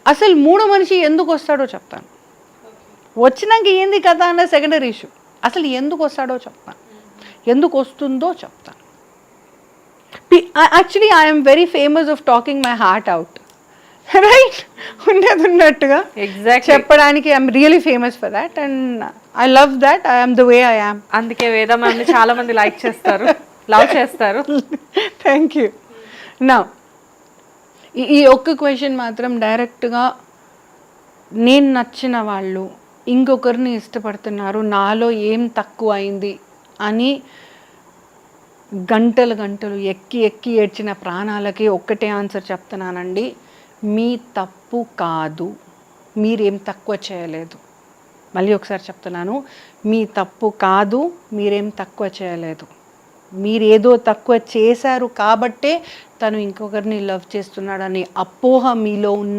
అసలు మూడో మనిషి ఎందుకు వస్తాడో చెప్తాను. వచ్చినాక ఏంది కదా అన్న సెకండరీ ఇష్యూ. అసలు ఎందుకు వస్తాడో చెప్తాను, ఎందుకు వస్తుందో చెప్తాను. Actually I'm very famous of talking my heart out, right? ఉండేది ఉన్నట్టుగా చెప్పడానికి I'm really famous for that and I love that. I'm the way I am. అందుకే వేద మ్యామ్ని చాలా మంది లైక్ చేస్తారు, లవ్ చేస్తారు. Thank you. నా ఈ ఒక్క క్వశ్చన్ మాత్రం డైరెక్ట్గా నేను నచ్చిన వాళ్ళు ఇంకొకరిని ఇష్టపడుతున్నారు, నాలో ఏం తక్కువ అయింది అని గంటలు గంటలు ఎక్కి ఎక్కి ఏడ్చిన ప్రాణాలకి ఒక్కటే ఆన్సర్ చెప్తున్నానండి. మీ తప్పు కాదు, మీరేం తక్కువ చేయలేదు. మళ్ళీ ఒకసారి చెప్తున్నాను, మీ తప్పు కాదు, మీరేం తక్కువ చేయలేదు. మీరేదో తక్కువ చేశారు కాబట్టే తను ఇంకొకరిని లవ్ చేస్తున్నాడని అపోహ మీలో ఉన్న